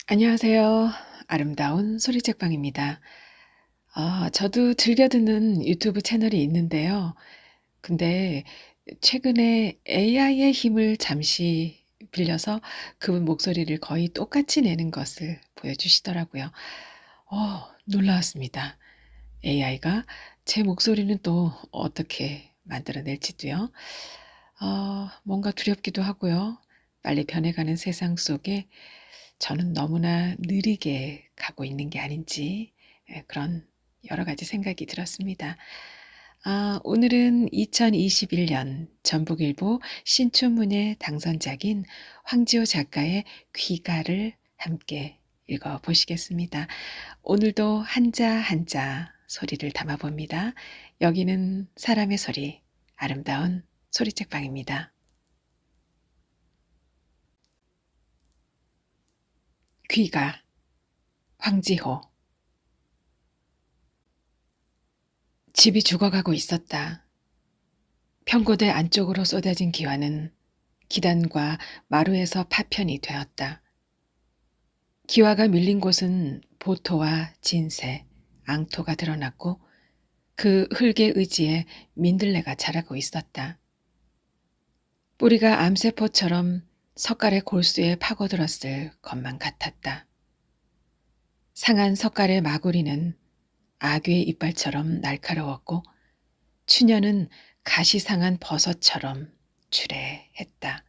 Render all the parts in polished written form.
안녕하세요. 아름다운 소리책방입니다. 저도 즐겨 듣는 유튜브 채널이 있는데요. 근데 최근에 AI의 힘을 잠시 빌려서 그분 목소리를 거의 똑같이 내는 것을 보여주시더라고요. 놀라웠습니다. AI가 제 목소리는 또 어떻게 만들어낼지도요. 뭔가 두렵기도 하고요. 빨리 변해가는 세상 속에 저는 너무나 느리게 가고 있는 게 아닌지 그런 여러 가지 생각이 들었습니다. 오늘은 2021년 전북일보 신춘문예 당선작인 황지호 작가의 귀가를 함께 읽어보시겠습니다. 오늘도 한자 한자 소리를 담아봅니다. 여기는 사람의 소리, 아름다운 소리책방입니다. 귀가, 황지호. 집이 죽어가고 있었다. 평고대 안쪽으로 쏟아진 기와는 기단과 마루에서 파편이 되었다. 기와가 밀린 곳은 보토와 진새, 앙토가 드러났고 그 흙의 의지에 민들레가 자라고 있었다. 뿌리가 암세포처럼 석갈의 골수에 파고들었을 것만 같았다. 상한 석갈의 마구리는 아귀의 이빨처럼 날카로웠고 추녀는 가시상한 버섯처럼 추레했다.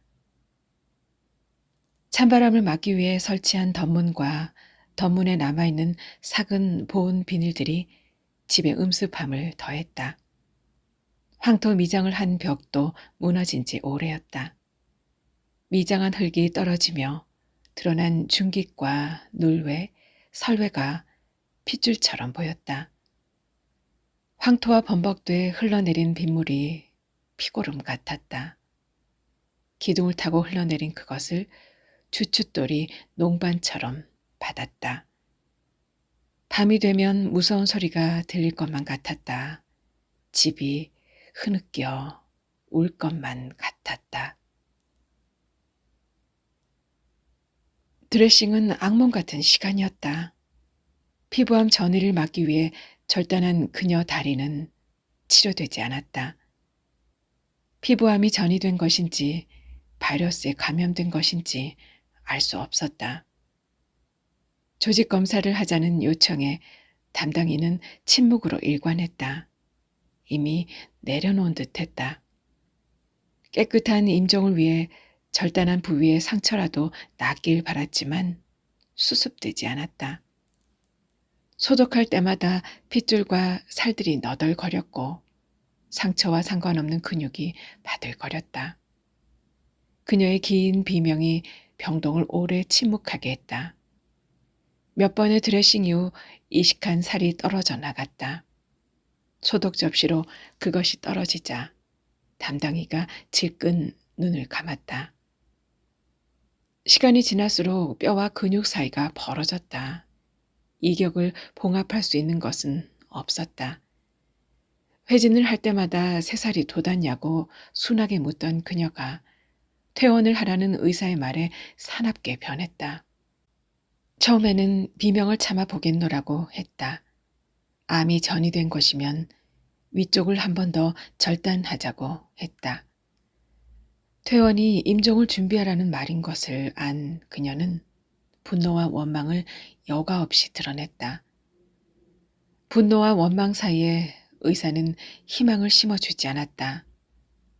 찬바람을 막기 위해 설치한 덧문과 덧문에 남아있는 삭은 보온 비닐들이 집의 음습함을 더했다. 황토 미장을 한 벽도 무너진 지 오래였다. 미장한 흙이 떨어지며 드러난 중깃과 눌외, 설외가 핏줄처럼 보였다. 황토와 범벅돼 흘러내린 빗물이 피고름 같았다. 기둥을 타고 흘러내린 그것을 주춧돌이 농반처럼 받았다. 밤이 되면 무서운 소리가 들릴 것만 같았다. 집이 흐느껴 울 것만 같았다. 드레싱은 악몽 같은 시간이었다. 피부암 전이를 막기 위해 절단한 그녀 다리는 치료되지 않았다. 피부암이 전이된 것인지 바이러스에 감염된 것인지 알 수 없었다. 조직 검사를 하자는 요청에 담당인은 침묵으로 일관했다. 이미 내려놓은 듯했다. 깨끗한 임종을 위해 절단한 부위의 상처라도 낫길 바랐지만 수습되지 않았다. 소독할 때마다 핏줄과 살들이 너덜거렸고 상처와 상관없는 근육이 바들거렸다. 그녀의 긴 비명이 병동을 오래 침묵하게 했다. 몇 번의 드레싱 이후 이식한 살이 떨어져 나갔다. 소독 접시로 그것이 떨어지자 담당이가 질끈 눈을 감았다. 시간이 지날수록 뼈와 근육 사이가 벌어졌다. 이격을 봉합할 수 있는 것은 없었다. 회진을 할 때마다 새살이 돋았냐고 순하게 묻던 그녀가 퇴원을 하라는 의사의 말에 사납게 변했다. 처음에는 비명을 참아 보겠노라고 했다. 암이 전이된 것이면 위쪽을 한 번 더 절단하자고 했다. 퇴원이 임종을 준비하라는 말인 것을 안 그녀는 분노와 원망을 여과 없이 드러냈다. 분노와 원망 사이에 의사는 희망을 심어주지 않았다.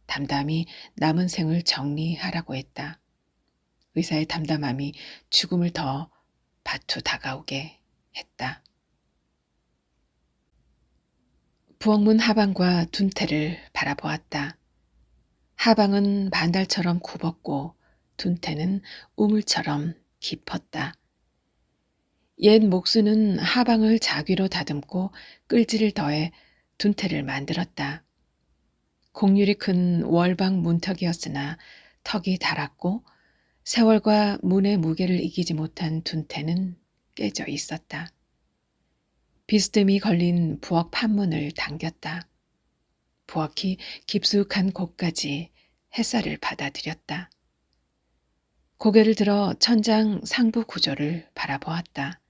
담담히 남은 생을 정리하라고 했다. 의사의 담담함이 죽음을 더 바투 다가오게 했다. 부엌문 하방과 둔태를 바라보았다. 하방은 반달처럼 굽었고 둔태는 우물처럼 깊었다. 옛 목수는 하방을 자귀로 다듬고 끌지를 더해 둔태를 만들었다. 곡률이 큰 월방 문턱이었으나 턱이 닳았고 세월과 문의 무게를 이기지 못한 둔태는 깨져 있었다. 비스듬히 걸린 부엌 판문을 당겼다. 부엌이 깊숙한 곳까지 햇살을 받아들였다. 고개를 들어 천장 상부 구조를 바라보았다.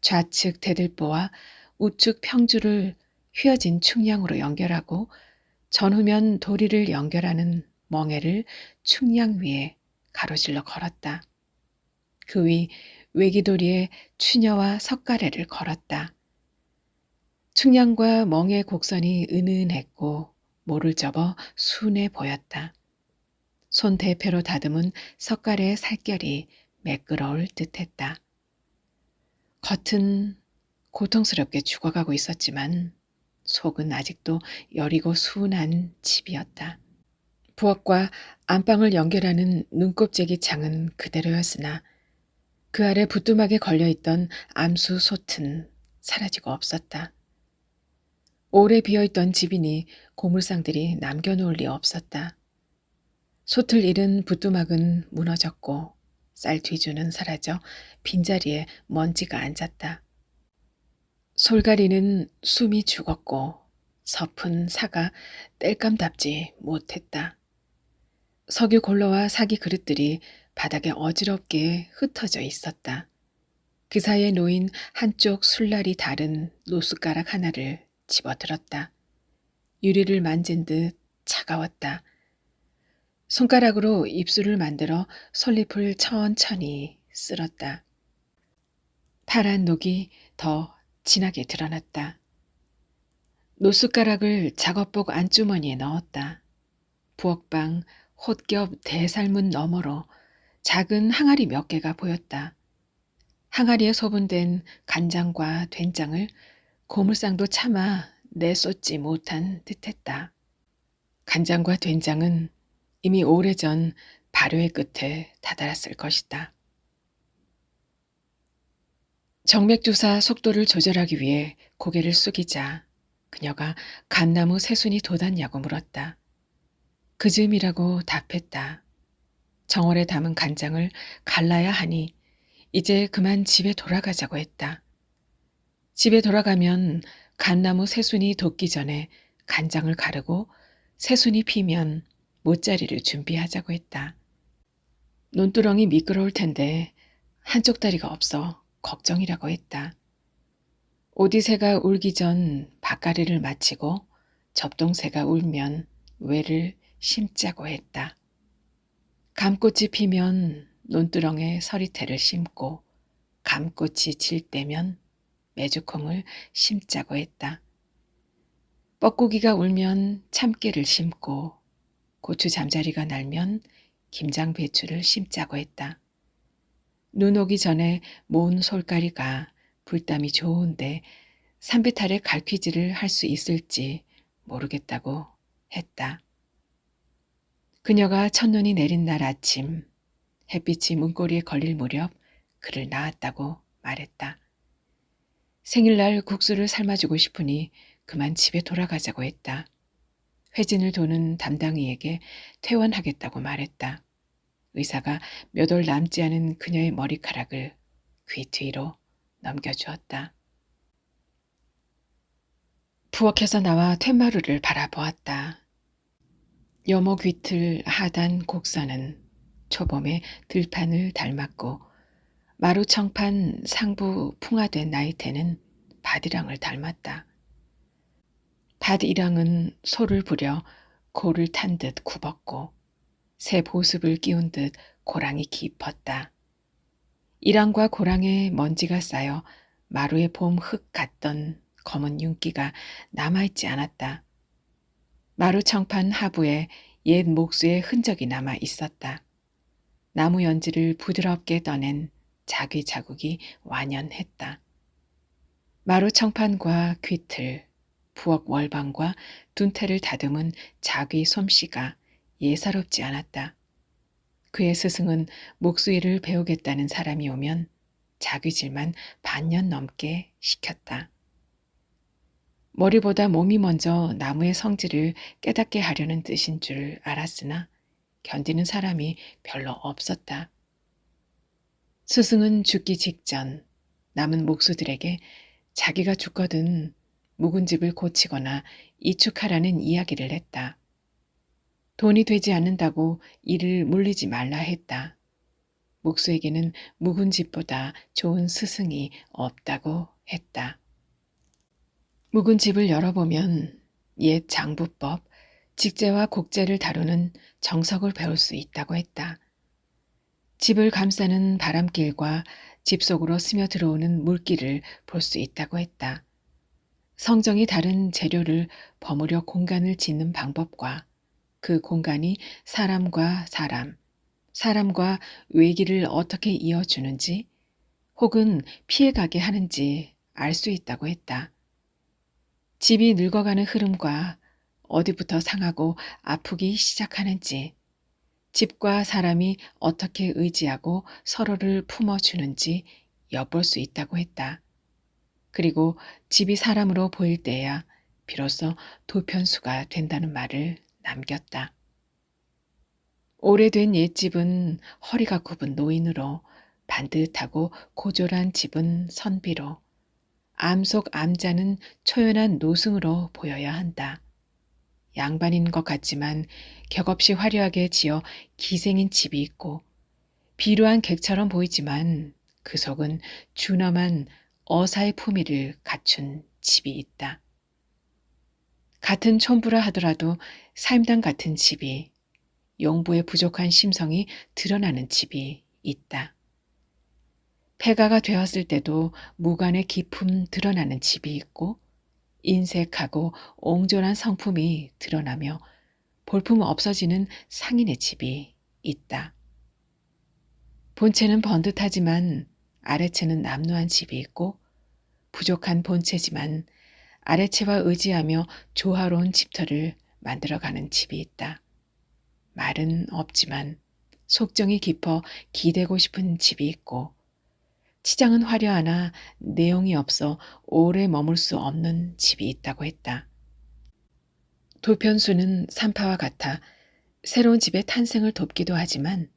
좌측 대들보와 우측 평주를 휘어진 충량으로 연결하고 전후면 도리를 연결하는 멍에를 충량 위에 가로질러 걸었다. 그 위 외기도리에 추녀와 석가래를 걸었다. 충량과 멍의 곡선이 은은했고 모를 접어 순해 보였다. 손 대패로 다듬은 석가래의 살결이 매끄러울 듯했다. 겉은 고통스럽게 죽어가고 있었지만 속은 아직도 여리고 순한 집이었다. 부엌과 안방을 연결하는 눈곱재기 창은 그대로였으나 그 아래 부뚜막에 걸려있던 암수 솥은 사라지고 없었다. 오래 비어있던 집이니 고물상들이 남겨놓을 리 없었다. 솥을 잃은 부뚜막은 무너졌고 쌀 뒤주는 사라져 빈자리에 먼지가 앉았다. 솔가리는 숨이 죽었고 섭은 사가 땔감답지 못했다. 석유 골로와 사기 그릇들이 바닥에 어지럽게 흩어져 있었다. 그 사이에 놓인 한쪽 술날이 다른 노숟가락 하나를 집어들었다. 유리를 만진 듯 차가웠다. 손가락으로 입술을 만들어 솔잎을 천천히 쓸었다. 파란 녹이 더 진하게 드러났다. 노숟가락을 작업복 안주머니에 넣었다. 부엌방 홑겹 대살문 너머로 작은 항아리 몇 개가 보였다. 항아리에 소분된 간장과 된장을 고물상도 차마 내쏟지 못한 듯했다. 간장과 된장은 이미 오래전 발효의 끝에 다다랐을 것이다. 정맥주사 속도를 조절하기 위해 고개를 숙이자 그녀가 감나무 새순이 돋았냐고 물었다. 그 즈음이라고 답했다. 정월에 담은 간장을 갈라야 하니 이제 그만 집에 돌아가자고 했다. 집에 돌아가면 감나무 새순이 돋기 전에 간장을 가르고 새순이 피면 모짜리를 준비하자고 했다. 논두렁이 미끄러울 텐데 한쪽 다리가 없어 걱정이라고 했다. 오디새가 울기 전 밭가리를 마치고 접동새가 울면 외를 심자고 했다. 감꽃이 피면 논두렁에 서리태를 심고 감꽃이 질 때면 메주콩을 심자고 했다. 뻐꾸기가 울면 참깨를 심고 고추 잠자리가 날면 김장배추를 심자고 했다. 눈 오기 전에 모은 솔가리가 불담이 좋은데 삼배탈에 갈퀴질을 할 수 있을지 모르겠다고 했다. 그녀가 첫눈이 내린 날 아침 햇빛이 문고리에 걸릴 무렵 그를 낳았다고 말했다. 생일날 국수를 삶아주고 싶으니 그만 집에 돌아가자고 했다. 회진을 도는 담당이에게 퇴원하겠다고 말했다. 의사가 몇 올 남지 않은 그녀의 머리카락을 귀 뒤로 넘겨주었다. 부엌에서 나와 퇴마루를 바라보았다. 여모 귀틀 하단 곡선은 초봄의 들판을 닮았고 마루청판 상부 풍화된 나이테는 밭이랑을 닮았다. 밭이랑은 소를 부려 고를 탄 듯 굽었고 새 보습을 끼운 듯 고랑이 깊었다. 이랑과 고랑에 먼지가 쌓여 마루의 봄 흙 같던 검은 윤기가 남아있지 않았다. 마루 청판 하부에 옛 목수의 흔적이 남아 있었다. 나무 연지를 부드럽게 떠낸 자귀 자국이 완연했다. 마루 청판과 귀틀, 부엌 월방과 둔태를 다듬은 자귀 솜씨가 예사롭지 않았다. 그의 스승은 목수일을 배우겠다는 사람이 오면 자귀질만 반년 넘게 시켰다. 머리보다 몸이 먼저 나무의 성질을 깨닫게 하려는 뜻인 줄 알았으나 견디는 사람이 별로 없었다. 스승은 죽기 직전 남은 목수들에게 자기가 죽거든 묵은 집을 고치거나 이축하라는 이야기를 했다. 돈이 되지 않는다고 일을 물리지 말라 했다. 목수에게는 묵은 집보다 좋은 스승이 없다고 했다. 묵은 집을 열어보면 옛 장부법, 직제와 곡제를 다루는 정석을 배울 수 있다고 했다. 집을 감싸는 바람길과 집 속으로 스며들어오는 물길을 볼 수 있다고 했다. 성정이 다른 재료를 버무려 공간을 짓는 방법과 그 공간이 사람과 사람, 사람과 외기를 어떻게 이어주는지 혹은 피해가게 하는지 알 수 있다고 했다. 집이 늙어가는 흐름과 어디부터 상하고 아프기 시작하는지, 집과 사람이 어떻게 의지하고 서로를 품어주는지 엿볼 수 있다고 했다. 그리고 집이 사람으로 보일 때야 비로소 도편수가 된다는 말을 남겼다. 오래된 옛집은 허리가 굽은 노인으로, 반듯하고 고졸한 집은 선비로, 암 속 암자는 초연한 노승으로 보여야 한다. 양반인 것 같지만 격없이 화려하게 지어 기생인 집이 있고, 비루한 객처럼 보이지만 그 속은 준엄한 어사의 품위를 갖춘 집이 있다. 같은 촌부라 하더라도 삶당 같은 집이, 용부의 부족한 심성이 드러나는 집이 있다. 폐가가 되었을 때도 무관의 기품 드러나는 집이 있고, 인색하고 옹졸한 성품이 드러나며 볼품 없어지는 상인의 집이 있다. 본체는 번듯하지만 아래체는 남루한 집이 있고, 부족한 본체지만 아래체와 의지하며 조화로운 집터를 만들어가는 집이 있다. 말은 없지만 속정이 깊어 기대고 싶은 집이 있고, 치장은 화려하나 내용이 없어 오래 머물 수 없는 집이 있다고 했다. 도편수는 산파와 같아 새로운 집의 탄생을 돕기도 하지만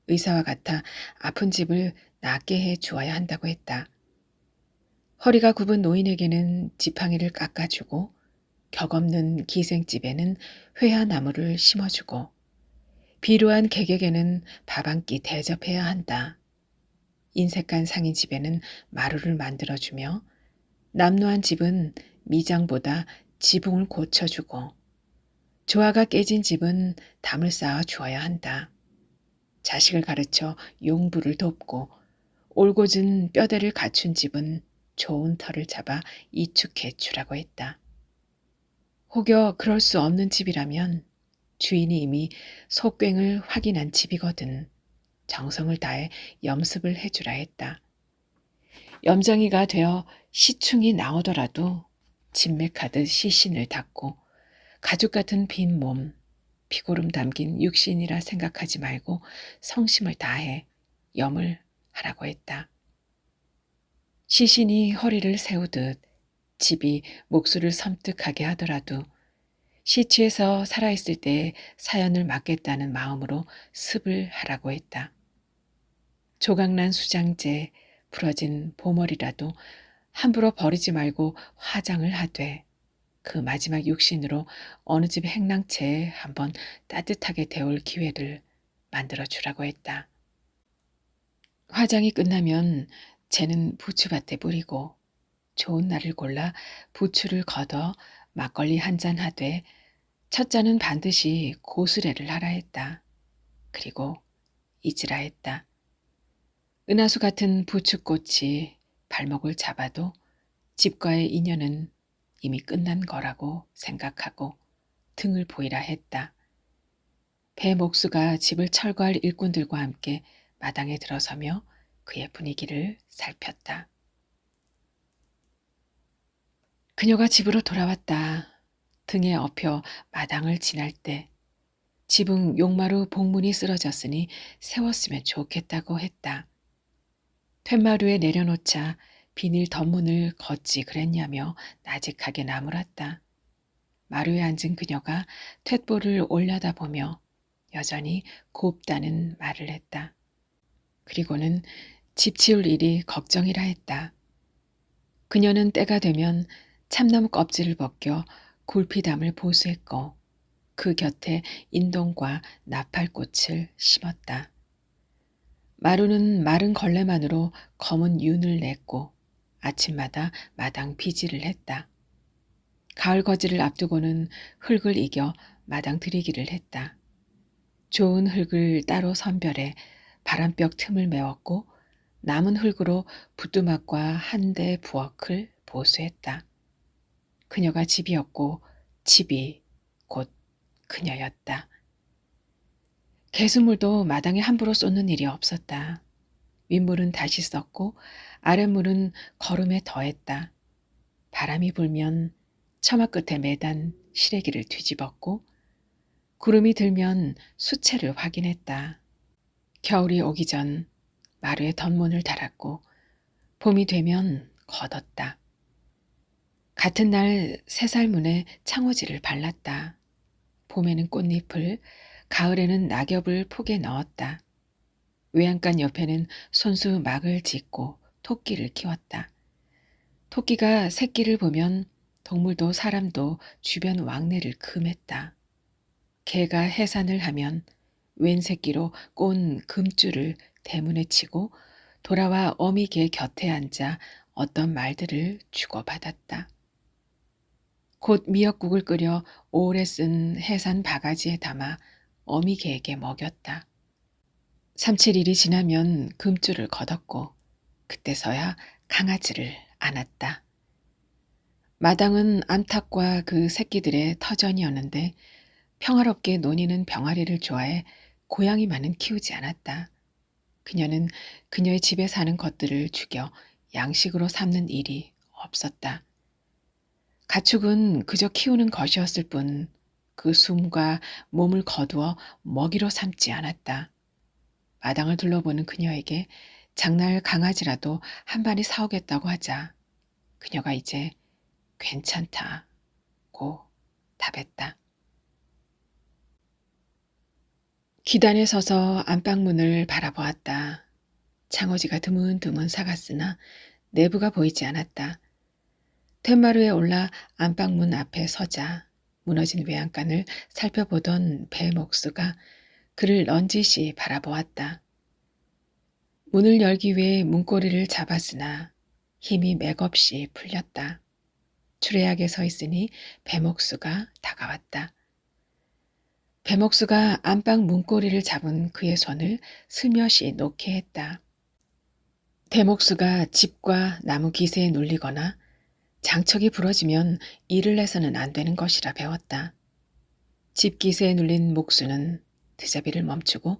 의사와 같아 아픈 집을 낫게 해 주어야 한다고 했다. 허리가 굽은 노인에게는 지팡이를 깎아주고, 격없는 기생집에는 회화나무를 심어주고, 비루한 객에게는 밥 한 끼 대접해야 한다. 인색한 상인 집에는 마루를 만들어주며, 남루한 집은 미장보다 지붕을 고쳐주고, 조화가 깨진 집은 담을 쌓아 주어야 한다. 자식을 가르쳐 용부를 돕고, 올곧은 뼈대를 갖춘 집은 좋은 터를 잡아 이축해 주라고 했다. 혹여 그럴 수 없는 집이라면 주인이 이미 속괭을 확인한 집이거든 정성을 다해 염습을 해주라 했다. 염정이가 되어 시충이 나오더라도 진맥하듯 시신을 닦고, 가죽 같은 빈 몸, 피고름 담긴 육신이라 생각하지 말고 성심을 다해 염을 하라고 했다. 시신이 허리를 세우듯 집이 목수를 섬뜩하게 하더라도 시취해서 살아있을 때 사연을 맡겠다는 마음으로 습을 하라고 했다. 조각난 수장제, 부러진 보머리라도 함부로 버리지 말고 화장을 하되, 그 마지막 육신으로 어느 집 행랑채에 한번 따뜻하게 데울 기회를 만들어 주라고 했다. 화장이 끝나면 쟤는 부추밭에 뿌리고, 좋은 날을 골라 부추를 걷어 막걸리 한 잔 하되, 첫 잔은 반드시 고수레를 하라 했다. 그리고 잊으라 했다. 은하수 같은 부추꽃이 발목을 잡아도 집과의 인연은 이미 끝난 거라고 생각하고 등을 보이라 했다. 배 목수가 집을 철거할 일꾼들과 함께 마당에 들어서며 그의 분위기를 살폈다. 그녀가 집으로 돌아왔다. 등에 업혀 마당을 지날 때 지붕 용마루 봉문이 쓰러졌으니 세웠으면 좋겠다고 했다. 툇마루에 내려놓자 비닐 덧문을 걷지 그랬냐며 나직하게 나무랐다. 마루에 앉은 그녀가 툇볼을 올려다보며 여전히 곱다는 말을 했다. 그리고는 집 치울 일이 걱정이라 했다. 그녀는 때가 되면 참나무 껍질을 벗겨 굴피담을 보수했고, 그 곁에 인동과 나팔꽃을 심었다. 마루는 마른 걸레만으로 검은 윤을 냈고 아침마다 마당 비지를 했다. 가을 거지를 앞두고는 흙을 이겨 마당 들이기를 했다. 좋은 흙을 따로 선별해 바람벽 틈을 메웠고 남은 흙으로 부뚜막과 한 대 부엌을 보수했다. 그녀가 집이었고 집이 곧 그녀였다. 개수물도 마당에 함부로 쏟는 일이 없었다. 윗물은 다시 썼고 아랫물은 거름에 더했다. 바람이 불면 처마 끝에 매단 시래기를 뒤집었고 구름이 들면 수채를 확인했다. 겨울이 오기 전 마루에 덧문을 달았고 봄이 되면 걷었다. 같은 날 새살문에 창호지를 발랐다. 봄에는 꽃잎을, 가을에는 낙엽을 폭에 넣었다. 외양간 옆에는 손수 막을 짓고 토끼를 키웠다. 토끼가 새끼를 보면 동물도 사람도 주변 왕래를 금했다. 개가 해산을 하면 웬 새끼로 꼰 금줄을 대문에 치고 돌아와 어미 개 곁에 앉아 어떤 말들을 주고받았다. 곧 미역국을 끓여 오래 쓴 해산 바가지에 담아 어미 개에게 먹였다. 3, 7일이 지나면 금줄을 걷었고 그때서야 강아지를 안았다. 마당은 암탉과 그 새끼들의 터전이었는데 평화롭게 논이는 병아리를 좋아해 고양이만은 키우지 않았다. 그녀는 그녀의 집에 사는 것들을 죽여 양식으로 삼는 일이 없었다. 가축은 그저 키우는 것이었을 뿐 그 숨과 몸을 거두어 먹이로 삼지 않았다. 마당을 둘러보는 그녀에게 장날 강아지라도 한 마리 사오겠다고 하자 그녀가 이제 괜찮다고 답했다. 기단에 서서 안방문을 바라보았다. 창호지가 드문드문 사갔으나 내부가 보이지 않았다. 툇마루에 올라 안방문 앞에 서자 무너진 외양간을 살펴보던 배목수가 그를 넌지시 바라보았다. 문을 열기 위해 문고리를 잡았으나 힘이 맥없이 풀렸다. 추레하게 서 있으니 배목수가 다가왔다. 배목수가 안방 문고리를 잡은 그의 손을 슬며시 놓게 했다. 대목수가 집과 나무 기세에 눌리거나 장척이 부러지면 일을 내서는 안 되는 것이라 배웠다. 집 기세에 눌린 목수는 드자비를 멈추고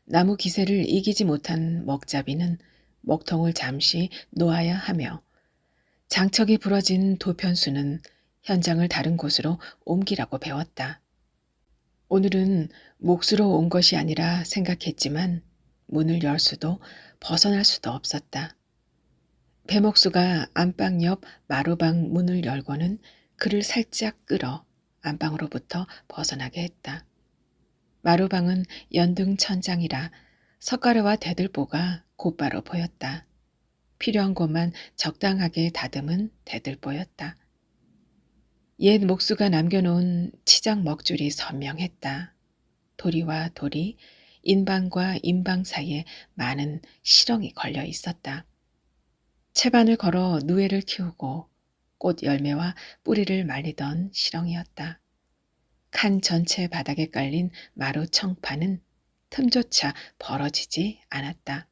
나무 기세를 이기지 못한 먹자비는 먹통을 잠시 놓아야 하며 장척이 부러진 도편수는 현장을 다른 곳으로 옮기라고 배웠다. 오늘은 몫으로 온 것이 아니라 생각했지만 문을 열 수도 벗어날 수도 없었다. 배목수가 안방 옆 마루방 문을 열고는 그를 살짝 끌어 안방으로부터 벗어나게 했다. 마루방은 연등 천장이라 석가래와 대들보가 곧바로 보였다. 필요한 곳만 적당하게 다듬은 대들보였다. 옛 목수가 남겨놓은 치장 먹줄이 선명했다. 도리와 도리, 인방과 인방 사이에 많은 시렁이 걸려 있었다. 채반을 걸어 누에를 키우고 꽃 열매와 뿌리를 말리던 시렁이었다. 칸 전체 바닥에 깔린 마루 청판은 틈조차 벌어지지 않았다.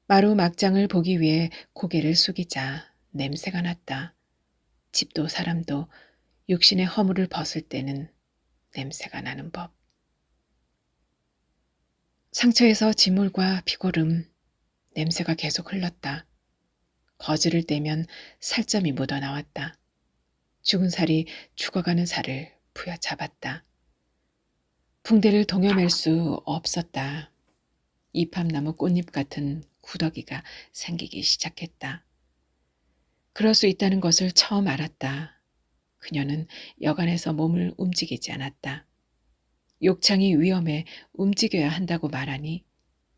마루 막장을 보기 위해 고개를 숙이자 냄새가 났다. 집도 사람도 육신의 허물을 벗을 때는 냄새가 나는 법. 상처에서 지물과 피고름, 냄새가 계속 흘렀다. 거즈를 떼면 살점이 묻어나왔다. 죽은 살이 죽어가는 살을 부여잡았다. 붕대를 동여맬 수 없었다. 이팝나무 꽃잎 같은 구더기가 생기기 시작했다. 그럴 수 있다는 것을 처음 알았다. 그녀는 여간에서 몸을 움직이지 않았다. 욕창이 위험해 움직여야 한다고 말하니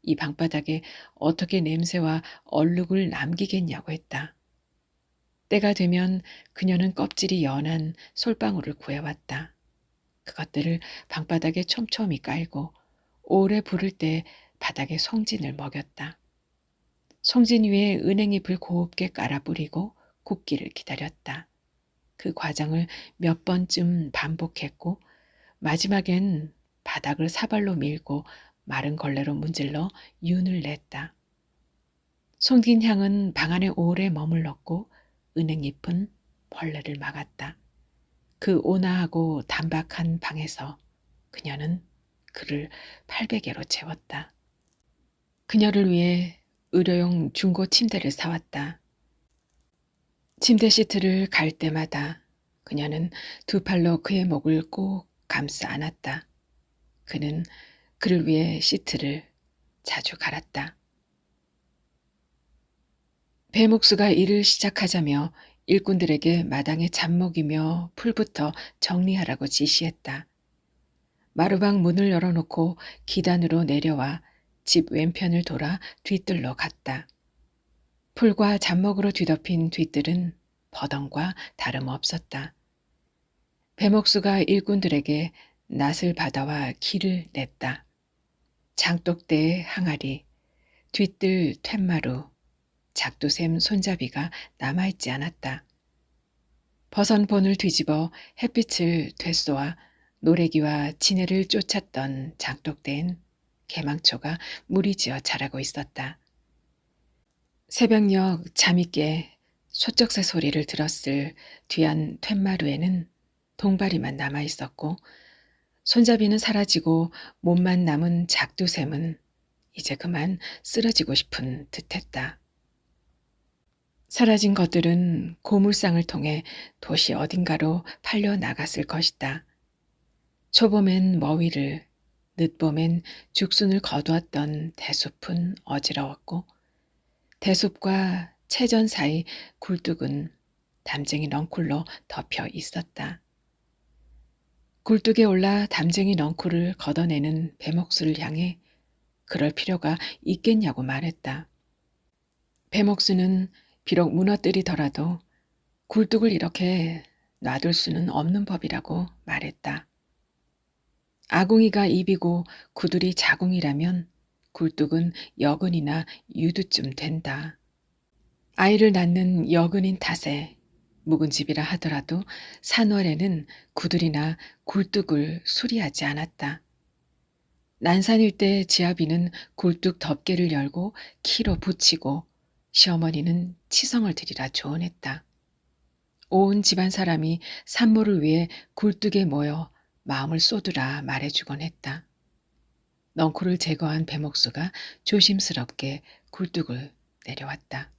이 방바닥에 어떻게 냄새와 얼룩을 남기겠냐고 했다. 때가 되면 그녀는 껍질이 연한 솔방울을 구해왔다. 그것들을 방바닥에 촘촘히 깔고 오래 부를 때 바닥에 송진을 먹였다. 송진 위에 은행잎을 곱게 깔아 뿌리고 굳기를 기다렸다. 그 과정을 몇 번쯤 반복했고 마지막엔 바닥을 사발로 밀고 마른 걸레로 문질러 윤을 냈다. 송진 향은 방 안에 오래 머물렀고 은행잎은 벌레를 막았다. 그 온화하고 단박한 방에서 그녀는 그를 800개로 채웠다. 그녀를 위해 의료용 중고 침대를 사왔다. 침대 시트를 갈 때마다 그녀는 두 팔로 그의 목을 꼭 감싸 안았다. 그는 그를 위해 시트를 자주 갈았다. 배목수가 일을 시작하자며 일꾼들에게 마당에 잡목이며 풀부터 정리하라고 지시했다. 마루방 문을 열어놓고 기단으로 내려와 집 왼편을 돌아 뒤뜰로 갔다. 풀과 잡목으로 뒤덮인 뒤뜰은 버덩과 다름없었다. 배목수가 일꾼들에게 낫을 받아와 길을 냈다. 장독대의 항아리, 뒤뜰 툇마루, 작두샘 손잡이가 남아있지 않았다. 버선 본을 뒤집어 햇빛을 되쏘아 노래기와 지네를 쫓았던 장독대엔 개망초가 무리지어 자라고 있었다. 새벽녘 잠이 깨 소쩍새 소리를 들었을 뒤안 툇마루에는 동바리만 남아있었고 손잡이는 사라지고 몸만 남은 작두샘은 이제 그만 쓰러지고 싶은 듯했다. 사라진 것들은 고물상을 통해 도시 어딘가로 팔려 나갔을 것이다. 초봄엔 머위를, 늦봄엔 죽순을 거두었던 대숲은 어지러웠고 대숲과 채전 사이 굴뚝은 담쟁이 넝쿨로 덮여 있었다. 굴뚝에 올라 담쟁이 넝쿨을 걷어내는 배목수를 향해 그럴 필요가 있겠냐고 말했다. 배목수는 비록 무너뜨리더라도 굴뚝을 이렇게 놔둘 수는 없는 법이라고 말했다. 아궁이가 입이고 구들이 자궁이라면 굴뚝은 여근이나 유두쯤 된다. 아이를 낳는 여근인 탓에 묵은 집이라 하더라도 산월에는 구들이나 굴뚝을 수리하지 않았다. 난산일 때 지아비는 굴뚝 덮개를 열고 키로 붙이고 시어머니는 치성을 드리라 조언했다. 온 집안 사람이 산모를 위해 굴뚝에 모여 마음을 쏟으라 말해주곤 했다. 넝쿨을 제거한 배목수가 조심스럽게 굴뚝을 내려왔다.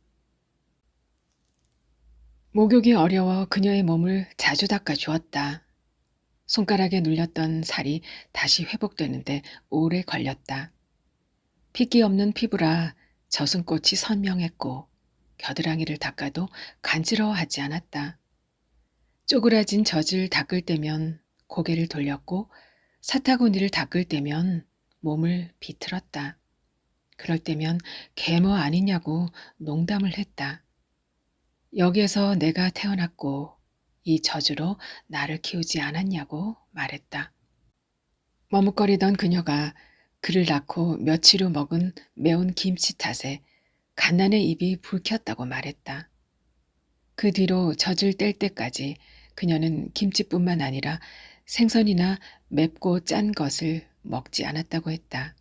목욕이 어려워 그녀의 몸을 자주 닦아주었다. 손가락에 눌렸던 살이 다시 회복되는데 오래 걸렸다. 핏기 없는 피부라 젖은꽃이 선명했고 겨드랑이를 닦아도 간지러워하지 않았다. 쪼그라진 젖을 닦을 때면 고개를 돌렸고 사타구니를 닦을 때면 몸을 비틀었다. 그럴 때면 계모 아니냐고 농담을 했다. 여기에서 내가 태어났고 이 젖으로 나를 키우지 않았냐고 말했다. 머뭇거리던 그녀가 그를 낳고 며칠 후 먹은 매운 김치 탓에 갓난의 입이 불켰다고 말했다. 그 뒤로 젖을 뗄 때까지 그녀는 김치뿐만 아니라 생선이나 맵고 짠 것을 먹지 않았다고 했다.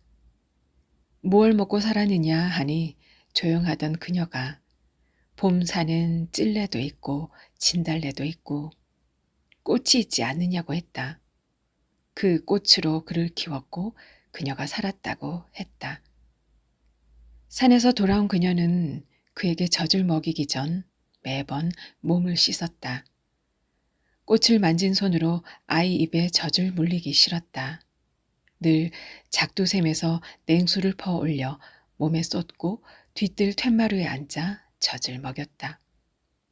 무얼 먹고 살았느냐 하니 조용하던 그녀가 봄산엔 찔레도 있고 진달래도 있고 꽃이 있지 않느냐고 했다. 그 꽃으로 그를 키웠고 그녀가 살았다고 했다. 산에서 돌아온 그녀는 그에게 젖을 먹이기 전 매번 몸을 씻었다. 꽃을 만진 손으로 아이 입에 젖을 물리기 싫었다. 늘 작두샘에서 냉수를 퍼올려 몸에 쏟고 뒤뜰 툇마루에 앉아 젖을 먹였다.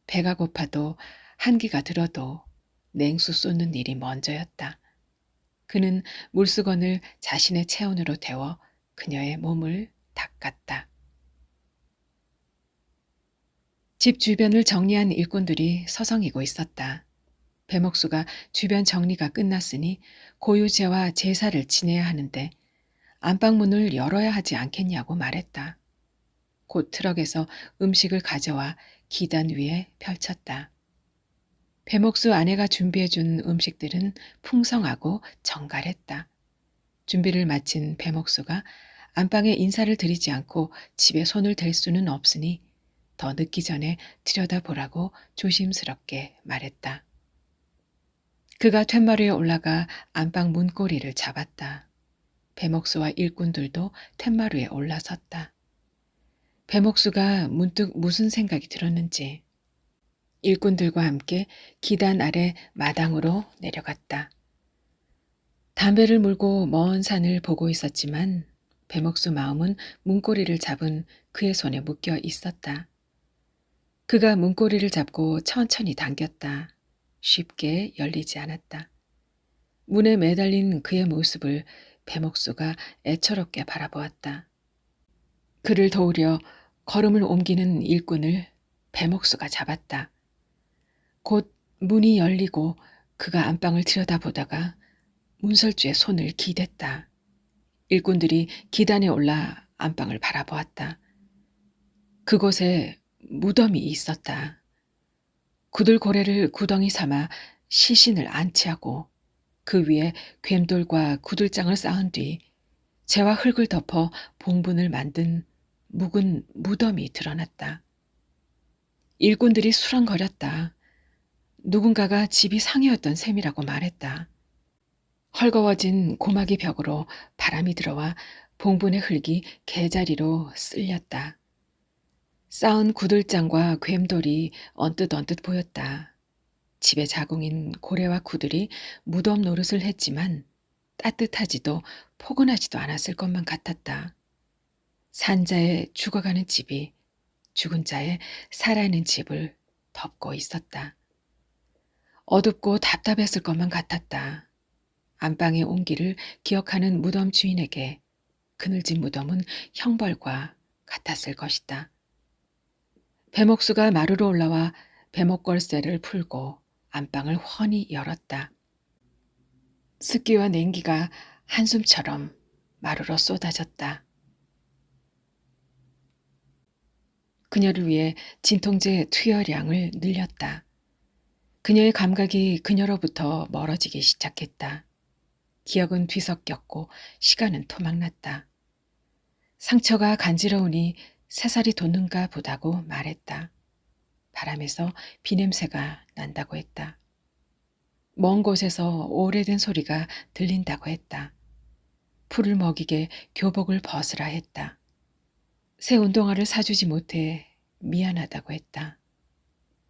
배가 고파도 한기가 들어도 냉수 쏟는 일이 먼저였다. 그는 물수건을 자신의 체온으로 데워 그녀의 몸을 닦았다. 집 주변을 정리한 일꾼들이 서성이고 있었다. 배목수가 주변 정리가 끝났으니 고유제와 제사를 지내야 하는데 안방 문을 열어야 하지 않겠냐고 말했다. 곧 트럭에서 음식을 가져와 기단 위에 펼쳤다. 배목수 아내가 준비해준 음식들은 풍성하고 정갈했다. 준비를 마친 배목수가 안방에 인사를 드리지 않고 집에 손을 댈 수는 없으니 더 늦기 전에 들여다보라고 조심스럽게 말했다. 그가 툇마루에 올라가 안방 문고리를 잡았다. 배목수와 일꾼들도 툇마루에 올라섰다. 배목수가 문득 무슨 생각이 들었는지 일꾼들과 함께 기단 아래 마당으로 내려갔다. 담배를 물고 먼 산을 보고 있었지만 배목수 마음은 문고리를 잡은 그의 손에 묶여 있었다. 그가 문고리를 잡고 천천히 당겼다. 쉽게 열리지 않았다. 문에 매달린 그의 모습을 배목수가 애처롭게 바라보았다. 그를 도우려 걸음을 옮기는 일꾼을 배목수가 잡았다. 곧 문이 열리고 그가 안방을 들여다보다가 문설주에 손을 기댔다. 일꾼들이 기단에 올라 안방을 바라보았다. 그곳에 무덤이 있었다. 구들고래를 구덩이 삼아 시신을 안치하고 그 위에 괸돌과 구들장을 쌓은 뒤 재와 흙을 덮어 봉분을 만든 묵은 무덤이 드러났다. 일꾼들이 수렁거렸다. 누군가가 집이 상해였던 셈이라고 말했다. 헐거워진 고막이 벽으로 바람이 들어와 봉분의 흙이 개자리로 쓸렸다. 쌓은 구들장과 괸돌이 언뜻 보였다. 집의 자궁인 고래와 구들이 무덤 노릇을 했지만 따뜻하지도 포근하지도 않았을 것만 같았다. 산자의 죽어가는 집이 죽은 자의 살아있는 집을 덮고 있었다. 어둡고 답답했을 것만 같았다. 안방의 온기를 기억하는 무덤 주인에게 그늘진 무덤은 형벌과 같았을 것이다. 배목수가 마루로 올라와 배목걸쇠를 풀고 안방을 훤히 열었다. 습기와 냉기가 한숨처럼 마루로 쏟아졌다. 그녀를 위해 진통제 투여량을 늘렸다. 그녀의 감각이 그녀로부터 멀어지기 시작했다. 기억은 뒤섞였고 시간은 토막났다. 상처가 간지러우니 새살이 돋는가 보다고 말했다. 바람에서 비냄새가 난다고 했다. 먼 곳에서 오래된 소리가 들린다고 했다. 풀을 먹이게 교복을 벗으라 했다. 새 운동화를 사주지 못해 미안하다고 했다.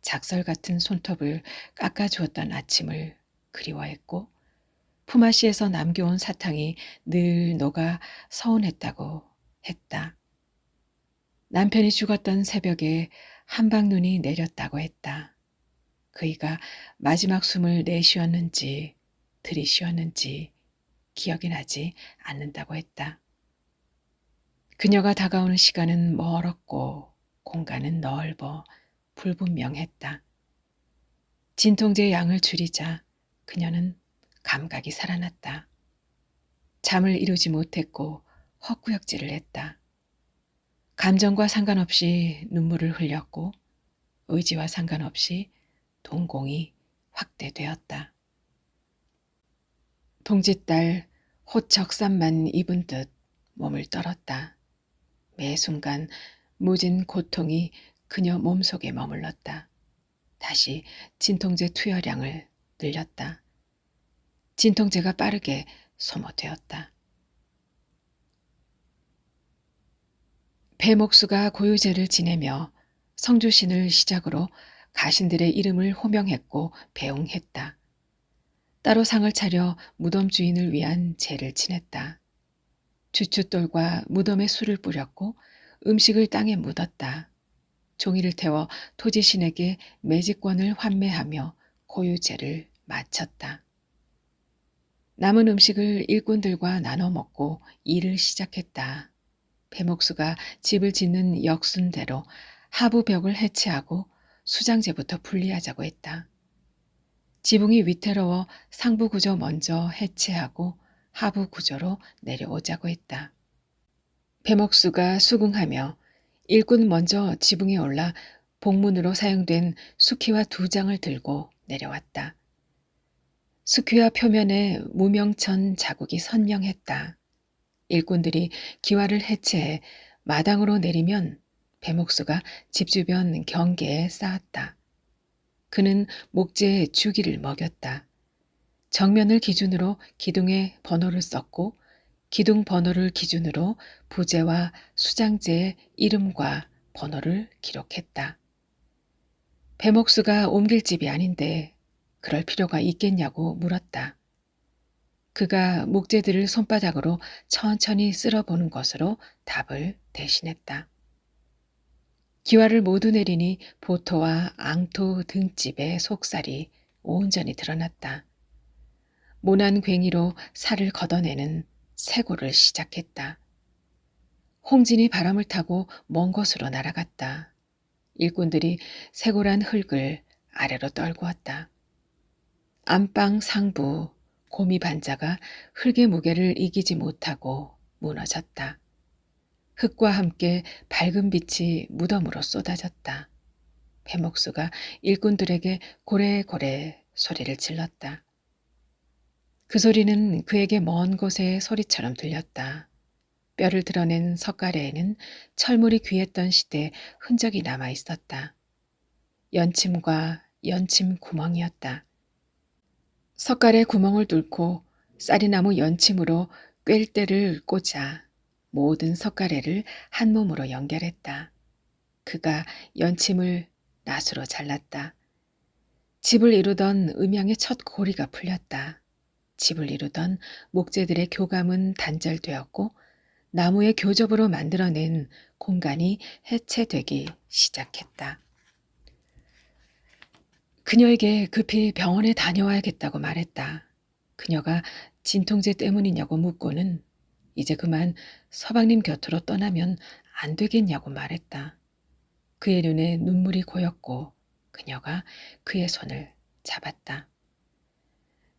작설 같은 손톱을 깎아주었던 아침을 그리워했고 품앗이에서 남겨온 사탕이 늘 녹아 서운했다고 했다. 남편이 죽었던 새벽에 한방눈이 내렸다고 했다. 그이가 마지막 숨을 내쉬었는지 들이쉬었는지 기억이 나지 않는다고 했다. 그녀가 다가오는 시간은 멀었고 공간은 넓어 불분명했다. 진통제의 양을 줄이자 그녀는 감각이 살아났다. 잠을 이루지 못했고 헛구역질을 했다. 감정과 상관없이 눈물을 흘렸고 의지와 상관없이 동공이 확대되었다. 동짓딸 호척삼만 입은 듯 몸을 떨었다. 매 순간 무진 고통이 그녀 몸속에 머물렀다. 다시 진통제 투여량을 늘렸다. 진통제가 빠르게 소모되었다. 배목수가 고유제를 지내며 성주신을 시작으로 가신들의 이름을 호명했고 배웅했다. 따로 상을 차려 무덤 주인을 위한 제를 지냈다. 주춧돌과 무덤에 술을 뿌렸고 음식을 땅에 묻었다. 종이를 태워 토지신에게 매직권을 환매하며 고유제를 마쳤다. 남은 음식을 일꾼들과 나눠 먹고 일을 시작했다. 배목수가 집을 짓는 역순대로 하부벽을 해체하고 수장제부터 분리하자고 했다. 지붕이 위태로워 상부구조 먼저 해체하고 하부 구조로 내려오자고 했다. 배목수가 수긍하며 일꾼 먼저 지붕에 올라 복문으로 사용된 수키와 2장을 들고 내려왔다. 수키와 표면에 무명천 자국이 선명했다. 일꾼들이 기와를 해체해 마당으로 내리면 배목수가 집 주변 경계에 쌓았다. 그는 목재에 주기를 먹였다. 정면을 기준으로 기둥에 번호를 썼고 기둥 번호를 기준으로 부재와 수장제의 이름과 번호를 기록했다. 배목수가 옮길 집이 아닌데 그럴 필요가 있겠냐고 물었다. 그가 목재들을 손바닥으로 천천히 쓸어보는 것으로 답을 대신했다. 기와를 모두 내리니 보토와 앙토 등집의 속살이 온전히 드러났다. 모난 괭이로 살을 걷어내는 세고를 시작했다. 홍진이 바람을 타고 먼 곳으로 날아갔다. 일꾼들이 세고란 흙을 아래로 떨구었다. 안방 상부 고미 반자가 흙의 무게를 이기지 못하고 무너졌다. 흙과 함께 밝은 빛이 무덤으로 쏟아졌다. 배목수가 일꾼들에게 고래고래 소리를 질렀다. 그 소리는 그에게 먼 곳의 소리처럼 들렸다. 뼈를 드러낸 석가래에는 철물이 귀했던 시대 흔적이 남아 있었다. 연침과 연침 구멍이었다. 석가래 구멍을 뚫고 쌀이나무 연침으로 꿰대를 꽂아 모든 석가래를 한 몸으로 연결했다. 그가 연침을 낫으로 잘랐다. 집을 이루던 음양의 첫 고리가 풀렸다. 집을 이루던 목재들의 교감은 단절되었고 나무의 교접으로 만들어낸 공간이 해체되기 시작했다. 그녀에게 급히 병원에 다녀와야겠다고 말했다. 그녀가 진통제 때문이냐고 묻고는 이제 그만 서방님 곁으로 떠나면 안 되겠냐고 말했다. 그의 눈에 눈물이 고였고 그녀가 그의 손을 잡았다.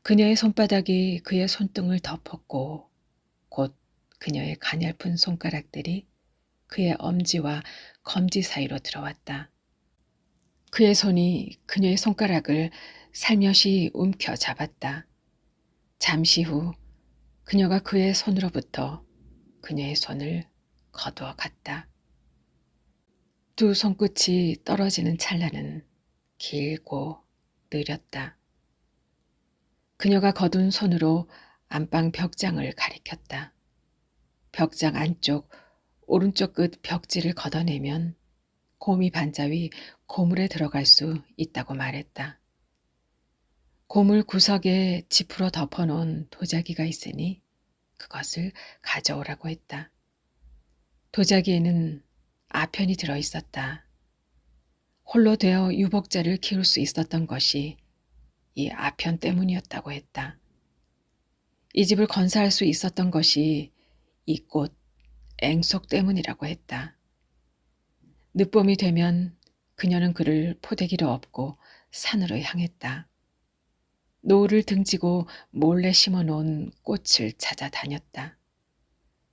그녀의 손바닥이 그의 손등을 덮었고 곧 그녀의 가냘픈 손가락들이 그의 엄지와 검지 사이로 들어왔다. 그의 손이 그녀의 손가락을 살며시 움켜 잡았다. 잠시 후 그녀가 그의 손으로부터 그녀의 손을 거두어 갔다. 두 손끝이 떨어지는 찰나는 길고 느렸다. 그녀가 거둔 손으로 안방 벽장을 가리켰다. 벽장 안쪽 오른쪽 끝 벽지를 걷어내면 고미 반자 위 고물에 들어갈 수 있다고 말했다. 고물 구석에 지프로 덮어놓은 도자기가 있으니 그것을 가져오라고 했다. 도자기에는 아편이 들어있었다. 홀로 되어 유복자를 키울 수 있었던 것이 이 아편 때문이었다고 했다. 이 집을 건사할 수 있었던 것이 이 꽃 앵속 때문이라고 했다. 늦봄이 되면 그녀는 그를 포대기로 업고 산으로 향했다. 노을을 등지고 몰래 심어놓은 꽃을 찾아다녔다.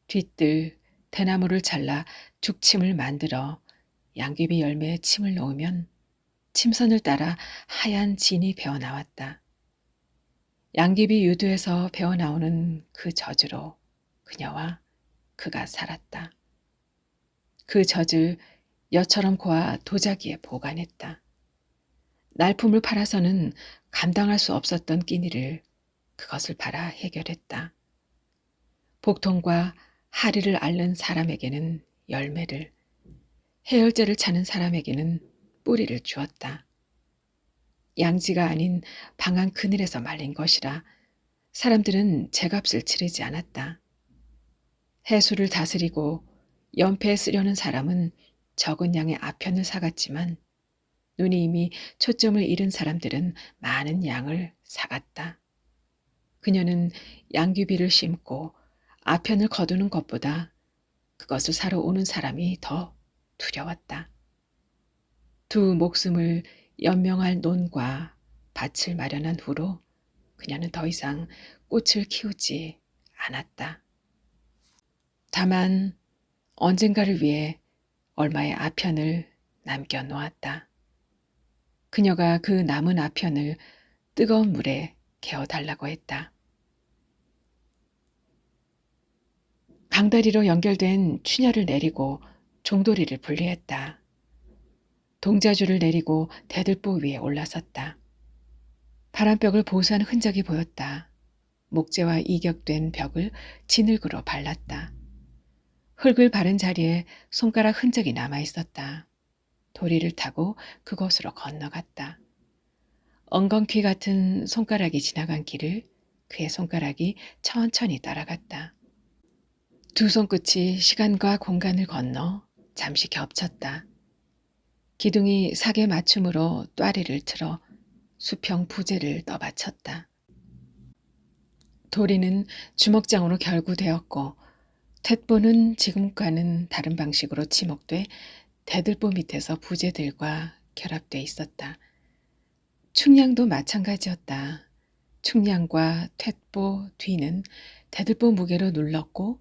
뒤뜰 대나무를 잘라 죽침을 만들어 양귀비 열매에 침을 놓으면 침선을 따라 하얀 진이 배어나왔다. 양귀비 유두에서 배어나오는 그 젖으로 그녀와 그가 살았다. 그 젖을 여처럼 고아 도자기에 보관했다. 날품을 팔아서는 감당할 수 없었던 끼니를 그것을 팔아 해결했다. 복통과 하리를 앓는 사람에게는 열매를, 해열제를 차는 사람에게는 뿌리를 주었다. 양지가 아닌 방한 그늘에서 말린 것이라 사람들은 제값을 치르지 않았다. 해수를 다스리고 연패에 쓰려는 사람은 적은 양의 아편을 사갔지만 눈이 이미 초점을 잃은 사람들은 많은 양을 사갔다. 그녀는 양귀비를 심고 아편을 거두는 것보다 그것을 사러 오는 사람이 더 두려웠다. 두 목숨을 연명할 논과 밭을 마련한 후로 그녀는 더 이상 꽃을 키우지 않았다. 다만 언젠가를 위해 얼마의 아편을 남겨놓았다. 그녀가 그 남은 아편을 뜨거운 물에 개어달라고 했다. 강다리로 연결된 추녀를 내리고 종도리를 분리했다. 동자줄을 내리고 대들보 위에 올라섰다. 바람벽을 보수한 흔적이 보였다. 목재와 이격된 벽을 진흙으로 발랐다. 흙을 바른 자리에 손가락 흔적이 남아 있었다. 도리를 타고 그곳으로 건너갔다. 엉겅퀴 같은 손가락이 지나간 길을 그의 손가락이 천천히 따라갔다. 두 손끝이 시간과 공간을 건너 잠시 겹쳤다. 기둥이 사계 맞춤으로 또아리를 틀어 수평 부재를 떠받쳤다. 도리는 주먹장으로 결구되었고 텟보는 지금과는 다른 방식으로 지목돼 대들보 밑에서 부재들과 결합돼 있었다. 충량도 마찬가지였다. 충량과 텟보 뒤는 대들보 무게로 눌렀고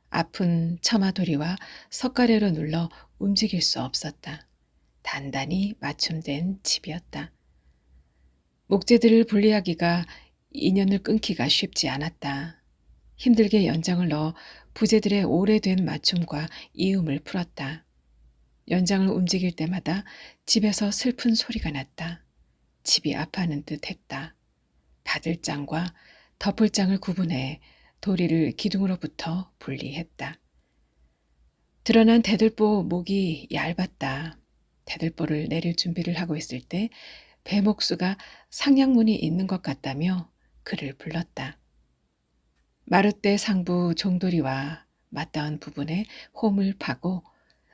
앞은 처마도리와 석가래로 눌러 움직일 수 없었다. 단단히 맞춤된 집이었다. 목재들을 분리하기가 인연을 끊기가 쉽지 않았다. 힘들게 연장을 넣어 부재들의 오래된 맞춤과 이음을 풀었다. 연장을 움직일 때마다 집에서 슬픈 소리가 났다. 집이 아파하는 듯 했다. 바들장과 덮을장을 구분해 도리를 기둥으로부터 분리했다. 드러난 대들보 목이 얇았다. 대들보를 내릴 준비를 하고 있을 때 배목수가 상량문이 있는 것 같다며 그를 불렀다. 마룻대 상부 종도리와 맞닿은 부분에 홈을 파고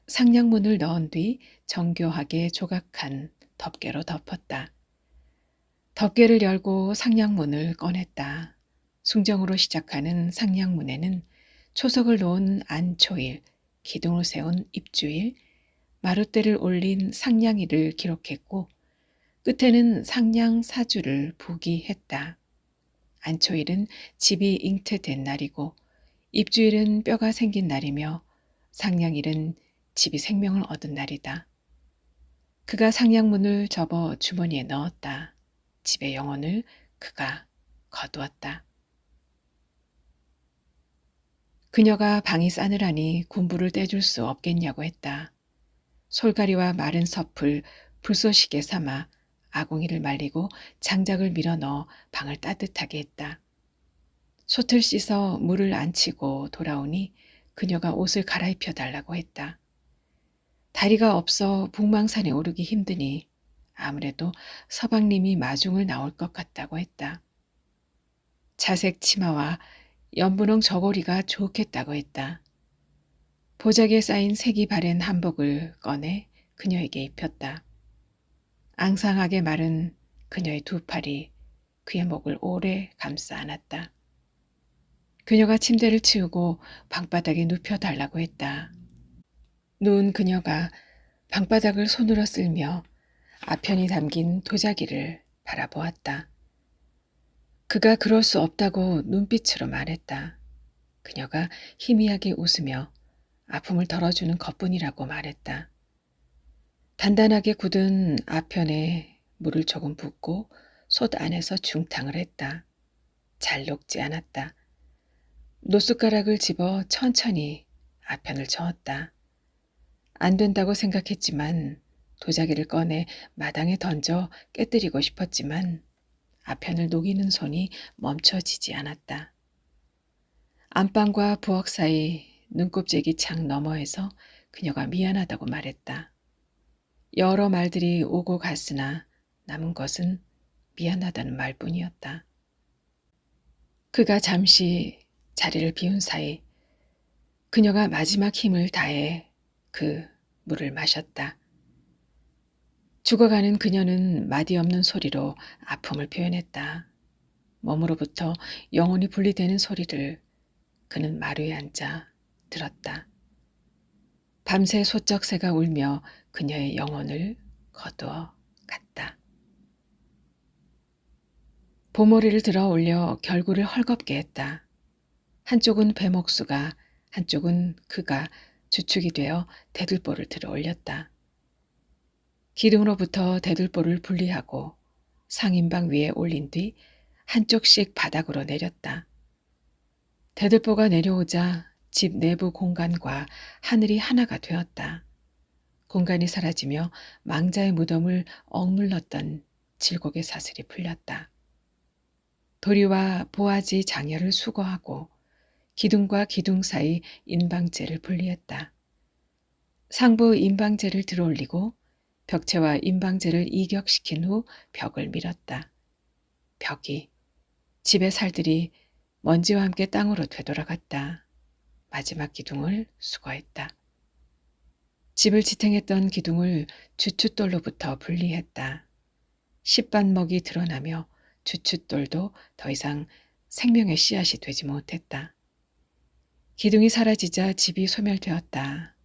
상량문을 넣은 뒤 정교하게 조각한 덮개로 덮었다. 덮개를 열고 상량문을 꺼냈다. 숭정으로 시작하는 상량문에는 초석을 놓은 안초일, 기둥을 세운 입주일, 마룻대를 올린 상량일을 기록했고 끝에는 상량 사주를 부기했다. 안초일은 집이 잉태된 날이고 입주일은 뼈가 생긴 날이며 상량일은 집이 생명을 얻은 날이다. 그가 상량문을 접어 주머니에 넣었다. 집의 영혼을 그가 거두었다. 그녀가 방이 싸늘하니 군부를 떼줄 수 없겠냐고 했다. 솔가리와 마른 섭을 불쏘시개 삼아 아궁이를 말리고 장작을 밀어 넣어 방을 따뜻하게 했다. 솥을 씻어 물을 안치고 돌아오니 그녀가 옷을 갈아입혀 달라고 했다. 다리가 없어 북망산에 오르기 힘드니 아무래도 서방님이 마중을 나올 것 같다고 했다. 자색 치마와 연분홍 저고리가 좋겠다고 했다. 보자기에 쌓인 색이 바랜 한복을 꺼내 그녀에게 입혔다. 앙상하게 마른 그녀의 두 팔이 그의 목을 오래 감싸 안았다. 그녀가 침대를 치우고 방바닥에 눕혀달라고 했다. 누운 그녀가 방바닥을 손으로 쓸며 아편이 담긴 도자기를 바라보았다. 그가 그럴 수 없다고 눈빛으로 말했다. 그녀가 희미하게 웃으며 아픔을 덜어주는 것뿐이라고 말했다. 단단하게 굳은 아편에 물을 조금 붓고 솥 안에서 중탕을 했다. 잘 녹지 않았다. 노숟가락을 집어 천천히 아편을 저었다. 안 된다고 생각했지만 도자기를 꺼내 마당에 던져 깨뜨리고 싶었지만 아편을 녹이는 손이 멈춰지지 않았다. 안방과 부엌 사이 눈곱재기 창 너머에서 그녀가 미안하다고 말했다. 여러 말들이 오고 갔으나 남은 것은 미안하다는 말뿐이었다. 그가 잠시 자리를 비운 사이 그녀가 마지막 힘을 다해 그 물을 마셨다. 죽어가는 그녀는 마디 없는 소리로 아픔을 표현했다. 몸으로부터 영혼이 분리되는 소리를 그는 마루에 앉아 들었다. 밤새 소쩍새가 울며 그녀의 영혼을 거두어 갔다. 보모리를 들어 올려 결구를 헐겁게 했다. 한쪽은 배목수가, 한쪽은 그가 주축이 되어 대들보를 들어 올렸다. 기둥으로부터 대들보를 분리하고 상인방 위에 올린 뒤 한쪽씩 바닥으로 내렸다. 대들보가 내려오자 집 내부 공간과 하늘이 하나가 되었다. 공간이 사라지며 망자의 무덤을 억눌렀던 질곡의 사슬이 풀렸다. 도리와 보아지 장열을 수거하고 기둥과 기둥 사이 인방재를 분리했다. 상부 인방재를 들어올리고 벽체와 인방재를 이격시킨 후 벽을 밀었다. 벽이 집의 살들이 먼지와 함께 땅으로 되돌아갔다. 마지막 기둥을 수거했다. 집을 지탱했던 기둥을 주춧돌로부터 분리했다. 씨밭먹이 드러나며 주춧돌도 더 이상 생명의 씨앗이 되지 못했다. 기둥이 사라지자 집이 소멸되었다.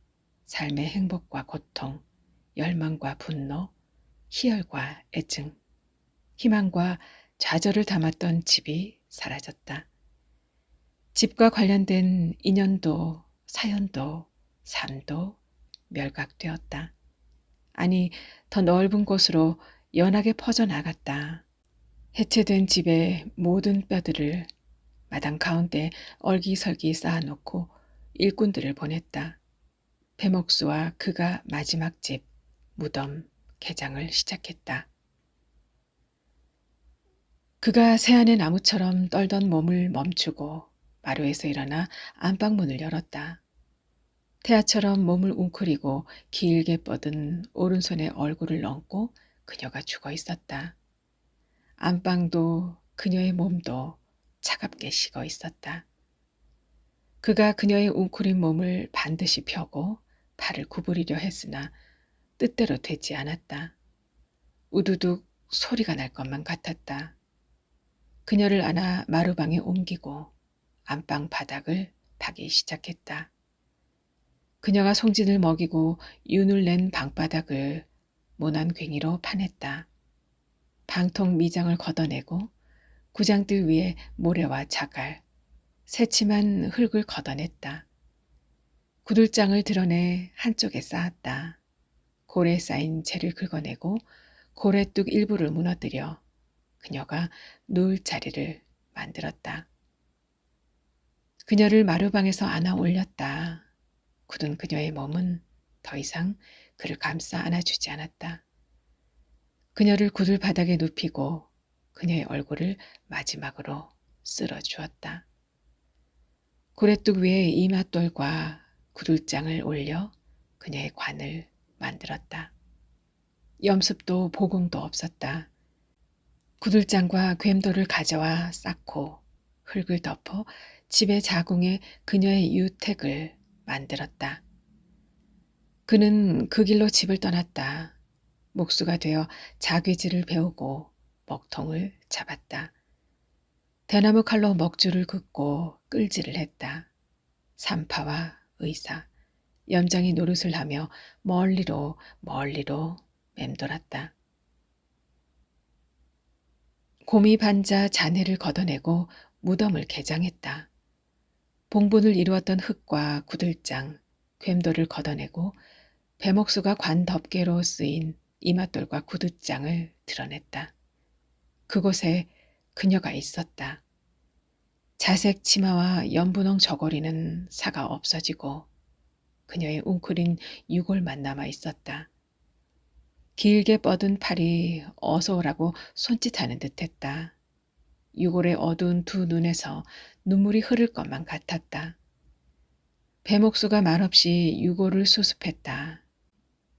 삶의 행복과 고통, 열망과 분노, 희열과 애증, 희망과 좌절을 담았던 집이 사라졌다. 집과 관련된 인연도, 사연도, 삶도 멸각되었다. 아니, 더 넓은 곳으로 연하게 퍼져나갔다. 해체된 집의 모든 뼈들을 마당 가운데 얼기설기 쌓아놓고 일꾼들을 보냈다. 배목수와 그가 마지막 집, 무덤, 개장을 시작했다. 그가 새안의 나무처럼 떨던 몸을 멈추고 마루에서 일어나 안방문을 열었다. 태아처럼 몸을 웅크리고 길게 뻗은 오른손에 얼굴을 얹고 그녀가 죽어 있었다. 안방도 그녀의 몸도 차갑게 식어 있었다. 그가 그녀의 웅크린 몸을 반드시 펴고 팔을 구부리려 했으나 뜻대로 되지 않았다. 우두둑 소리가 날 것만 같았다. 그녀를 안아 마루방에 옮기고 안방 바닥을 파기 시작했다. 그녀가 송진을 먹이고 윤을 낸 방바닥을 모난 괭이로 파냈다. 방통 미장을 걷어내고 구장들 위에 모래와 자갈, 새침한 흙을 걷어냈다. 구들장을 드러내 한쪽에 쌓았다. 고래 쌓인 재를 긁어내고 고래뚝 일부를 무너뜨려 그녀가 누울 자리를 만들었다. 그녀를 마루방에서 안아 올렸다. 굳은 그녀의 몸은 더 이상 그를 감싸 안아주지 않았다. 그녀를 구들 바닥에 눕히고 그녀의 얼굴을 마지막으로 쓸어주었다. 고래뚝 위에 이맛돌과 구들장을 올려 그녀의 관을 만들었다. 염습도 보공도 없었다. 구들장과 괸돌을 가져와 쌓고 흙을 덮어 집의 자궁에 그녀의 유택을 만들었다. 그는 그 길로 집을 떠났다. 목수가 되어 자귀질을 배우고 먹통을 잡았다. 대나무 칼로 먹줄을 긋고 끌질을 했다. 산파와 의사, 염장이 노릇을 하며 멀리로 맴돌았다. 곰이 반자 잔해를 걷어내고 무덤을 개장했다. 봉분을 이루었던 흙과 구들장, 괸돌을 걷어내고 배목수가 관 덮개로 쓰인 이맛돌과 구두장을 드러냈다. 그곳에 그녀가 있었다. 자색 치마와 연분홍 저고리는 사가 없어지고 그녀의 웅크린 유골만 남아 있었다. 길게 뻗은 팔이 어서 오라고 손짓하는 듯했다. 유골의 어두운 두 눈에서 눈물이 흐를 것만 같았다. 배목수가 말없이 유골을 수습했다.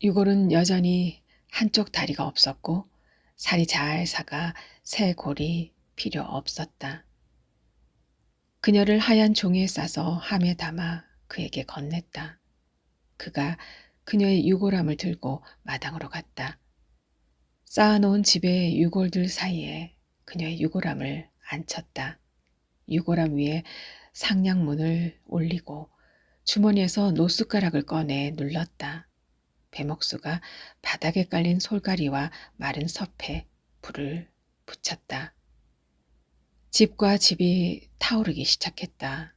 유골은 여전히 한쪽 다리가 없었고 살이 잘 사가 새 골이 필요 없었다. 그녀를 하얀 종이에 싸서 함에 담아 그에게 건넸다. 그가 그녀의 유골함을 들고 마당으로 갔다. 쌓아놓은 집의 유골들 사이에 그녀의 유골함을 앉혔다. 유골함 위에 상냥문을 올리고 주머니에서 노숟가락을 꺼내 눌렀다. 배목수가 바닥에 깔린 솔가리와 마른 섭에 불을 붙였다. 집과 집이 타오르기 시작했다.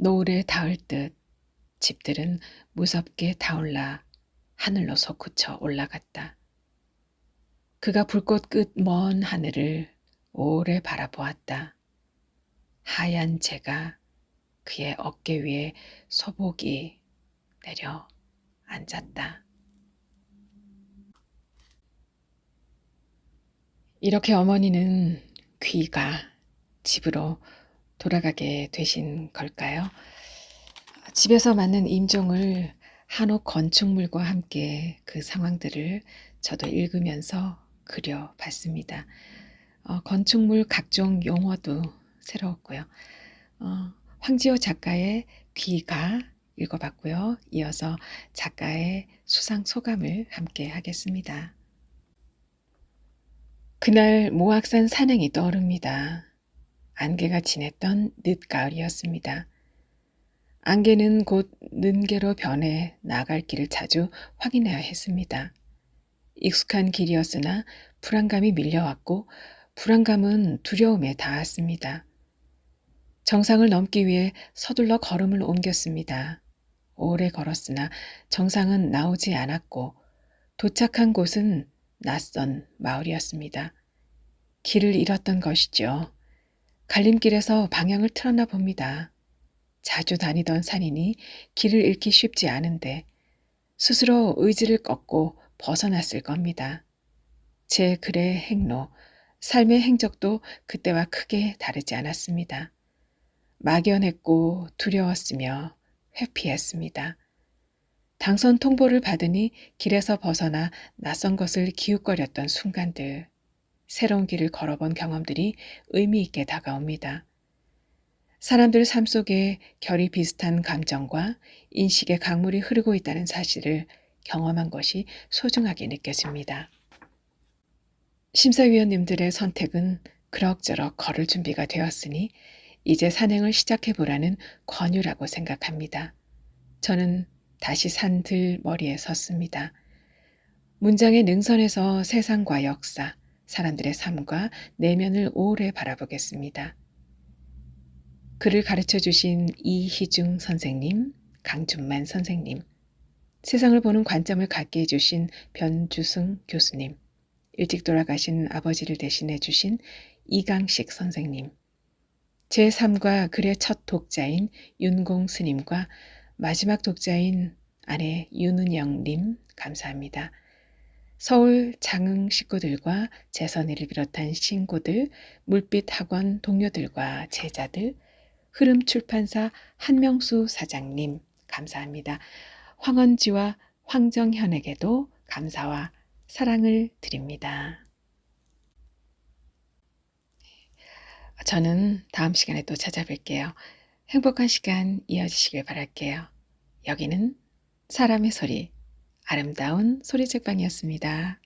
노을에 닿을 듯 집들은 무섭게 타올라 하늘로 솟구쳐 올라갔다. 그가 불꽃 끝 먼 하늘을 오래 바라보았다. 하얀 재가 그의 어깨 위에 소복이 내려 앉았다. 이렇게 어머니는 귀가 집으로 돌아가게 되신 걸까요? 집에서 맞는 임종을 한옥 건축물과 함께 그 상황들을 저도 읽으면서 그려봤습니다. 건축물 각종 용어도 새로웠고요. 황지호 작가의 귀가 읽어봤고요. 이어서 작가의 수상 소감을 함께 하겠습니다. 그날 모악산 산행이 떠오릅니다. 안개가 진했던 늦가을이었습니다. 안개는 곧 는개로 변해 나갈 길을 자주 확인해야 했습니다. 익숙한 길이었으나 불안감이 밀려왔고 불안감은 두려움에 닿았습니다. 정상을 넘기 위해 서둘러 걸음을 옮겼습니다. 오래 걸었으나 정상은 나오지 않았고 도착한 곳은 낯선 마을이었습니다. 길을 잃었던 것이죠. 갈림길에서 방향을 틀었나 봅니다. 자주 다니던 산이니 길을 잃기 쉽지 않은데 스스로 의지를 꺾고 벗어났을 겁니다. 제 글의 행로, 삶의 행적도 그때와 크게 다르지 않았습니다. 막연했고 두려웠으며 회피했습니다. 당선 통보를 받으니 길에서 벗어나 낯선 것을 기웃거렸던 순간들, 새로운 길을 걸어본 경험들이 의미 있게 다가옵니다. 사람들 삶 속에 결이 비슷한 감정과 인식의 강물이 흐르고 있다는 사실을 경험한 것이 소중하게 느껴집니다. 심사위원님들의 선택은 그럭저럭 걸을 준비가 되었으니 이제 산행을 시작해보라는 권유라고 생각합니다. 저는 다시 산들 머리에 섰습니다. 문장의 능선에서 세상과 역사, 사람들의 삶과 내면을 오래 바라보겠습니다. 글을 가르쳐 주신 이희중 선생님, 강준만 선생님, 세상을 보는 관점을 갖게 해주신 변주승 교수님, 일찍 돌아가신 아버지를 대신해 주신 이강식 선생님, 제 삶과 글의 첫 독자인 윤공 스님과 마지막 독자인 아내 윤은영님 감사합니다. 서울 장흥 식구들과 재선이를 비롯한 신고들, 물빛 학원 동료들과 제자들, 흐름 출판사 한명수 사장님 감사합니다. 황언지와 황정현에게도 감사와 사랑을 드립니다. 저는 다음 시간에 또 찾아뵐게요. 행복한 시간 이어지시길 바랄게요. 여기는 사람의 소리, 아름다운 소리책방이었습니다.